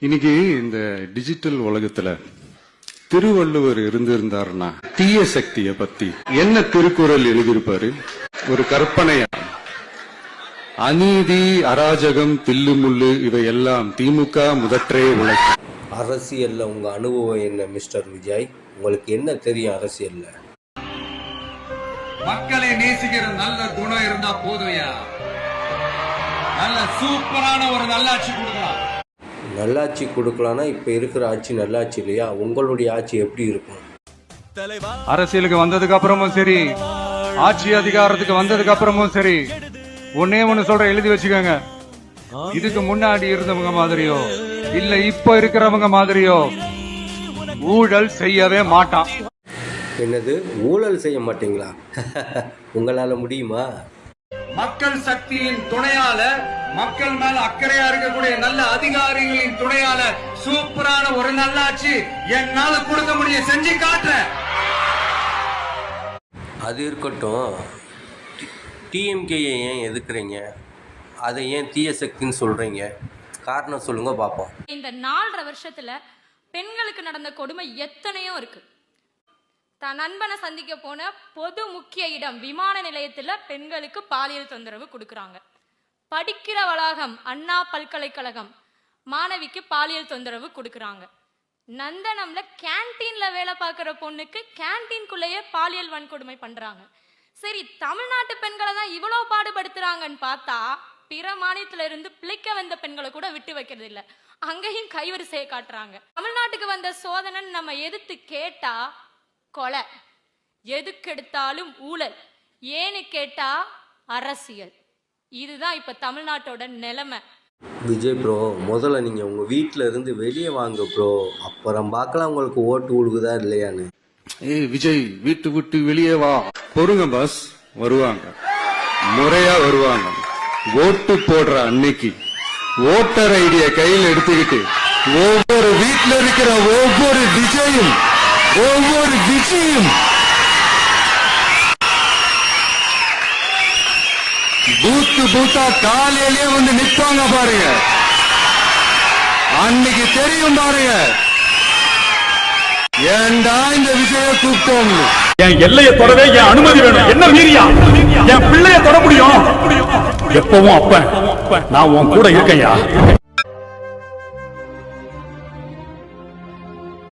இன்னைக்கு இந்த டிஜிட்டல் உலகத்துல திருவள்ளுவர் இருந்திருந்தாருன்னா தீய சக்திய பத்தி என்ன திருக்குறள் எழுதியிருப்பாரு? ஒரு கற்பனையா, அநீதி, அராஜகம், தில்லுமுள்ளு இவையெல்லாம் திமுக முதற்றே உழைக்கும். அரசியல்ல உங்க அனுபவம் என்ன மிஸ்டர் விஜய்? உங்களுக்கு என்ன தெரியும் அரசியல்ல? மக்களை நேசிக்கிற நல்ல குணம் இருந்தா போதும்யா. நல்ல சூப்பரான ஒரு நல்லாட்சி கொடுக்கலாம். நல்லாட்சி கொடுக்கலாம்னா இப்ப இருக்கிற ஆட்சி நல்லாட்சி இல்லையா? உங்களுடைய ஆட்சி எப்படி இருக்கும்? அரசியலுக்கு வந்ததுக்கு அப்புறமும் சரி, ஆட்சி அதிகாரத்துக்கு வந்ததுக்கு அப்புறமும் சரி, ஒன்னே ஒண்ணு சொல்ற, எழுதி வச்சுக்கோங்க. இதுக்கு முன்னாடி இருந்தவங்க மாதிரியோ இல்ல இப்ப இருக்கிறவங்க மாதிரியோ ஊழல் செய்யவே மாட்டான். என்னது, ஊழல் செய்ய மாட்டீங்களா? உங்களால முடியுமா? மக்கள் சக்தியின் துணையால, மக்கள் மேல அக்கறையா இருக்கக்கூடிய நல்ல அதிகாரிகளின் துணையால சூப்பரான ஒரு நல்லாட்சி என்னால கொடுக்க முடியும், செஞ்சு காட்டுறேன். அது இருக்கட்டும், டிஎம்கேயை ஏன் எதுக்குறீங்க? அதை ஏன் தீய சக்தின்னு சொல்றீங்க? காரணம் சொல்லுங்க பாப்போம். இந்த 4.5 வருஷத்துல பெண்களுக்கு நடந்த கொடுமை எத்தனையோ இருக்கு. தான் நண்பனை சந்திக்க போன பொது முக்கிய இடம் விமான நிலையத்துல பெண்களுக்கு பாலியல் தொந்தரவு கொடுக்கறாங்க. படிக்கிற வளாகம் அண்ணா பல்கலைக்கழகம் மாணவிக்கு பாலியல் தொந்தரவு கொடுக்கறாங்க. நந்தனம்ல கேன்டீன்ல வேலை பார்க்கிற பொண்ணுக்கு கேன்டீன்குள்ளேயே பாலியல் வன்கொடுமை பண்றாங்க. சரி, தமிழ்நாட்டு பெண்களை தான் இவ்வளவு பாடுபடுத்துறாங்கன்னு பார்த்தா பிற மாநிலத்துல இருந்து பிழைக்க வந்த பெண்களை கூட விட்டு வைக்கிறது இல்ல, அங்கேயும் கைவரிசையை காட்டுறாங்க. தமிழ்நாட்டுக்கு வந்த சோதனை நம்ம எதிர்த்து கேட்டா கொலை, எதுக்கு எடுத்தாலும் ஊழல், ஏன்னு கேட்டா அரசியல். இதுதான் இப்ப தமிழ்நாட்டோட நிலைமை. விஜய் ப்ரோ, முதல்ல நீங்க உங்க வீட்டுல இருந்து வெளியே வாங்க ப்ரோ, அப்புறம் பார்க்கலாம் உங்களுக்கு ஓட்டு உழுகுதா இல்லையான்னு. ஏய் விஜய், வீட்டு விட்டு வெளியே வா. பொறுங்க பாஸ், வருவாங்க, முறையா வருவாங்க. ஓட்டு போடுற அன்னைக்கு ஓட்டர் ஐடிய கையில் எடுத்துக்கிட்டு ஒவ்வொரு வீட்டுல இருக்கிற ஒவ்வொரு விஜயும் பூத்தா காலையிலேயே வந்து நிற்பாங்க பாருங்க. அன்னைக்கு தெரியும் பாருங்க, ஏண்டா இந்த விஜய கூப்பிட்டோம். என் எல்லையை தொடவே என் அனுமதி வேணும். என்ன மீறியா என் பிள்ளைய தொட முடியும்? எப்பவும் அப்ப நான் உன் கூட இருக்கையா.